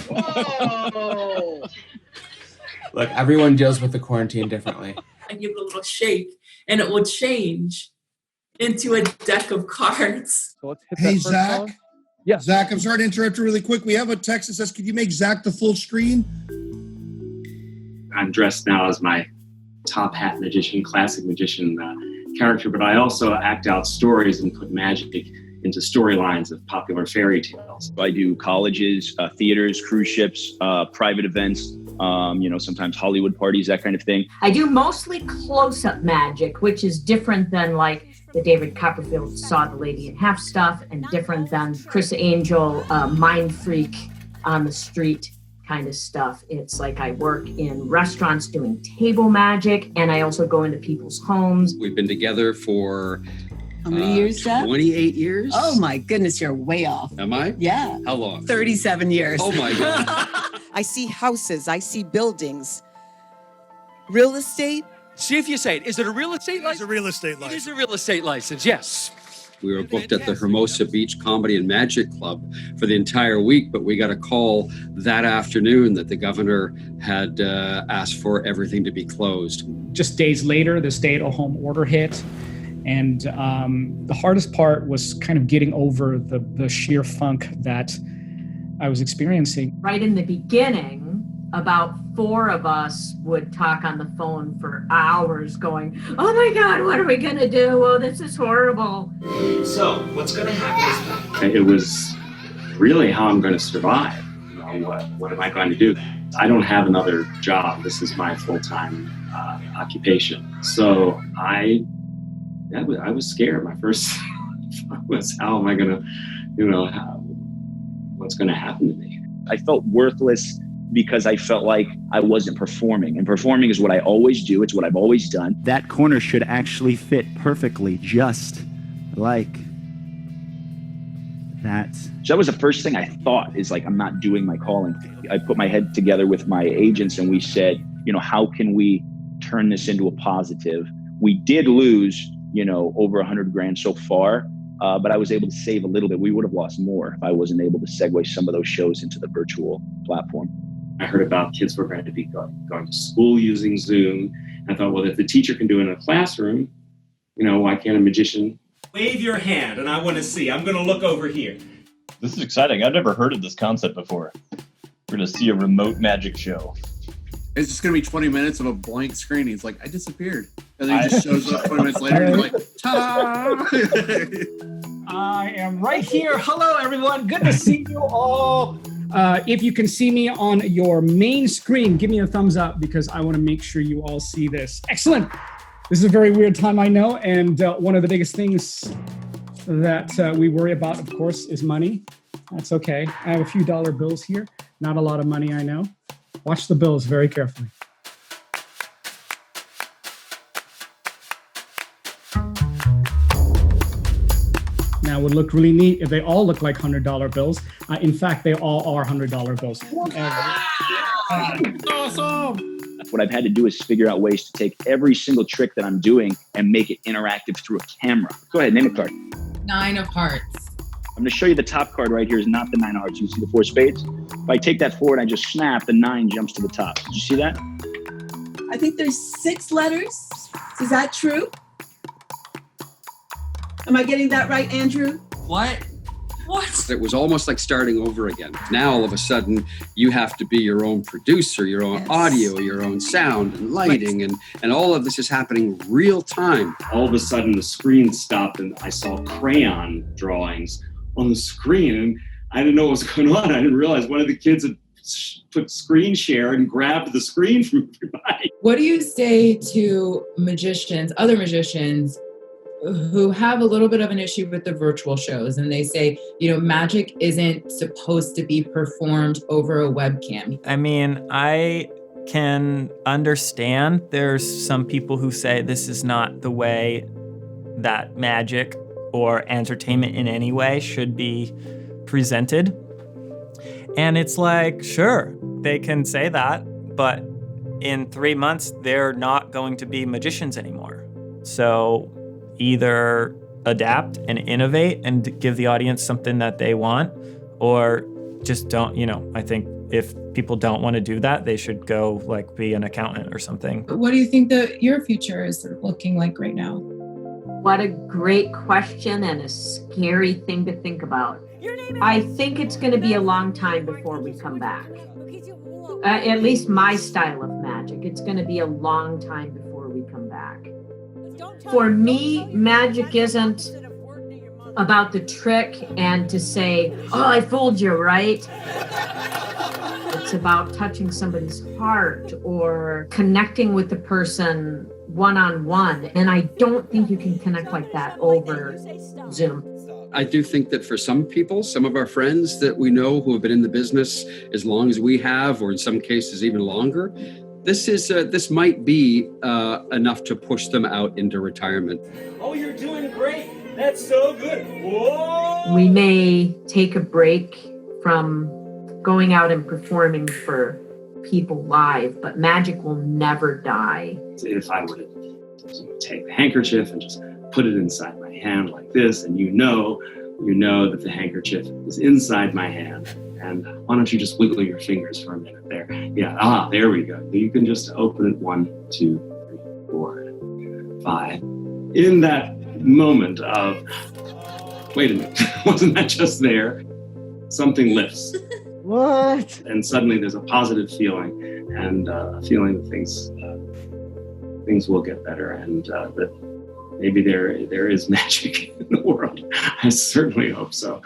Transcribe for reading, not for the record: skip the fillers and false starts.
Whoa! Look, everyone deals with the quarantine differently. I give it a little shake, and it will change into a deck of cards. So let's hit Hey, that first Zach. song. Yeah. Zach, I'm sorry to interrupt you really quick. We have a text that says, could you make Zach the full screen? I'm dressed now as my top hat magician, classic magician character, but I also act out stories and put magic into storylines of popular fairy tales. I do colleges, theaters, cruise ships, private events, sometimes Hollywood parties, that kind of thing. I do mostly close-up magic, which is different than like the David Copperfield Saw the Lady in Half stuff, and different than Chris Angel, Mind Freak on the street kind of stuff. It's like I work in restaurants doing table magic, and I also go into people's homes. We've been together for how many years, Jeff? 28 years. Oh my goodness, you're way off. Am I? Yeah. How long? 37 years. Oh my God. I see houses, I see buildings. Real estate? See if you say it. Is it a real estate license? It's a real estate license. It is a real estate license, yes. We were booked at the Hermosa Beach Comedy and Magic Club for the entire week, but we got a call that afternoon that the governor had asked for everything to be closed. Just days later, the stay-at-home order hit. And the hardest part was kind of getting over the sheer funk that I was experiencing. Right in the beginning, about 4 of us would talk on the phone for hours going, oh my God, what are we gonna do? Oh, this is horrible. So, what's gonna happen? It was really how I'm gonna survive. What am I going to do? I don't have another job. This is my full-time occupation. So I was scared. My first thought was, how am I gonna, what's gonna happen to me? I felt worthless because I felt like I wasn't performing. And performing is what I always do. It's what I've always done. That corner should actually fit perfectly, just like that. So that was the first thing I thought, is like, I'm not doing my calling. I put my head together with my agents and we said, how can we turn this into a positive? We did lose, over $100,000 so far. But I was able to save a little bit. We would have lost more if I wasn't able to segue some of those shows into the virtual platform. I heard about kids who were going to be going to school using Zoom. And I thought, well, if the teacher can do it in a classroom, why can't a magician? Wave your hand and I want to see. I'm going to look over here. This is exciting. I've never heard of this concept before. We're going to see a remote magic show. It's just going to be 20 minutes of a blank screen. He's like, I disappeared. And then he just shows up 20 minutes later and you're like, ta-da! I am right here. Hello, everyone. Good to see you all. If you can see me on your main screen, give me a thumbs up because I want to make sure you all see this. Excellent. This is a very weird time, I know. And one of the biggest things that we worry about, of course, is money. That's okay. I have a few dollar bills here. Not a lot of money, I know. Watch the bills very carefully. Now, it would look really neat if they all look like $100 bills. In fact, they all are $100 bills. Awesome! What I've had to do is figure out ways to take every single trick that I'm doing and make it interactive through a camera. Go ahead, name a card. 9 of hearts. I'm going to show you the top card right here is not the 9 of hearts. You see the 4 spades? If I take that 4 and I just snap, the 9 jumps to the top. Did you see that? I think there's 6 letters. Is that true? Am I getting that right, Andrew? What? It was almost like starting over again. Now, all of a sudden, you have to be your own producer, your own audio, your own sound and lighting, and all of this is happening real time. All of a sudden, the screen stopped and I saw crayon drawings on the screen, and I didn't know what was going on. I didn't realize one of the kids had put screen share and grabbed the screen from everybody. What do you say to magicians, other magicians, who have a little bit of an issue with the virtual shows, and they say, magic isn't supposed to be performed over a webcam? I mean, I can understand there's some people who say this is not the way that magic or entertainment in any way should be presented. And it's like, sure, they can say that, but in 3 months, they're not going to be magicians anymore. So either adapt and innovate and give the audience something that they want, or just don't, I think if people don't want to do that, they should go like be an accountant or something. What do you think that your future is sort of looking like right now? What a great question and a scary thing to think about. I think it's going to be a long time before we come back. At least my style of magic. It's going to be a long time before we come back. For me, magic isn't about the trick and to say, oh, I fooled you, right? It's about touching somebody's heart or connecting with the person one-on-one. And I don't think you can connect like that over Zoom. I do think that for some people, some of our friends that we know who have been in the business as long as we have, or in some cases even longer, this might be enough to push them out into retirement. Oh, you're doing great. That's so good. Whoa! We may take a break from going out and performing for people live, but magic will never die. If I were to take the handkerchief and just put it inside my hand like this, and you know that the handkerchief is inside my hand. And why don't you just wiggle your fingers for a minute there? Yeah, there we go. You can just open it 1, 2, 3, 4, 5. In that moment of, wait a minute, wasn't that just there? Something lifts. What? And suddenly there's a positive feeling, and a feeling that things will get better, and that maybe there is magic in the world. I certainly hope so.